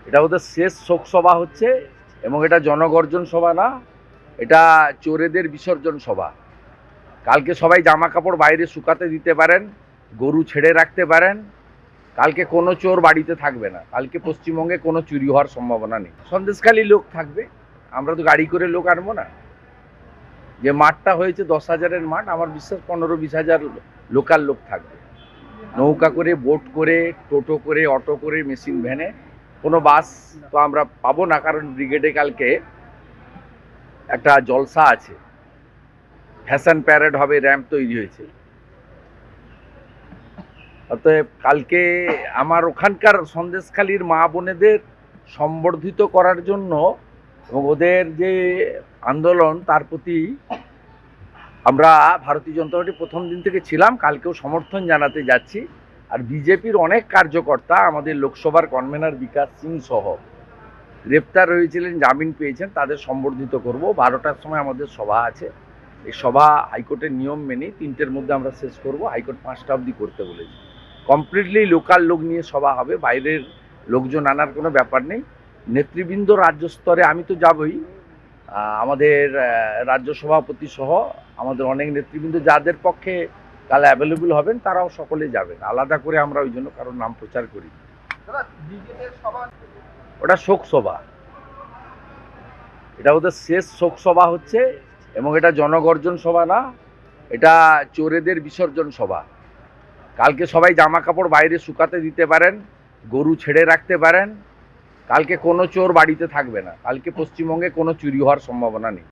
এটা ওদের শেষ শোকসভা হচ্ছে এবং এটা জনগর্জন সভা না, এটা চোরেদের বিসর্জন সভা। কালকে সবাই জামা কাপড় বাইরে শুকাতে দিতে পারেন, গরু ছেড়ে রাখতে পারেন। কালকে কোনো চোর বাড়িতে থাকবে না। কালকে পশ্চিমবঙ্গে কোনো চুরি হওয়ার সম্ভাবনা নেই। সন্দেশখালী লোক থাকবে, আমরা তো গাড়ি করে লোক আনবো না। যে মাঠটা হয়েছে 10,000-এর মাঠ, আমার বিশ্বাস 15-20,000 লোকাল লোক থাকবে। নৌকা করে, বোট করে, টোটো করে, অটো করে, মেশিন ভ্যানে, কোনো বাস তো আমরা পাবো না, কারণ ব্রিগেডে কালকে একটা জলসা আছে, ফ্যাশন প্যারেড হবে, র্যাম্প তৈরি হয়েছে। অতএব কালকে আমার ওখানকার সন্দেশখালীর মা বোনেদের সম্বর্ধিত করার জন্য এবং ওদের যে আন্দোলন তার প্রতি আমরা ভারতীয় জনতা পার্টি প্রথম দিন থেকে ছিলাম, কালকেও সমর্থন জানাতে যাচ্ছি। আর বিজেপির অনেক কার্যকর্তা, আমাদের লোকসভার কনভেনার বিকাশ সিং সহ গ্রেপ্তার হয়েছিলেন, জামিন পেয়েছেন, তাদের সম্বর্ধিত করব। 12টার সময় আমাদের সভা আছে। এই সভা হাইকোর্টের নিয়ম মেনে 3টের মধ্যে আমরা শেষ করব। হাইকোর্ট 5টা অবধি করতে বলেছে। কমপ্লিটলি লোকাল লোক নিয়ে সভা হবে, বাইরের লোকজন আনার কোনো ব্যাপার নেই। নেতৃবৃন্দ রাজ্য স্তরে আমি তো যাবই, আমাদের রাজ্য সভাপতি সহ আমাদের অনেক নেতৃবৃন্দ যাদের পক্ষে কাল অ্যাভেলেবল হবেন তারাও সকলে যাবেন। আলাদা করে আমরা ওই জন্য কারোর নাম প্রচার করি। ওটা শোক সভা, এটা ওদের শেষ শোক সভা হচ্ছে এবং এটা জনগর্জন সভা না, এটা চোরেদের বিসর্জন সভা। কালকে সবাই জামা কাপড় বাইরে শুকাতে দিতে পারেন, গরু ছেড়ে রাখতে পারেন। কালকে কোনো চোর বাড়িতে থাকবে না। কালকে পশ্চিমবঙ্গে কোনো চুরি হওয়ার সম্ভাবনা নেই।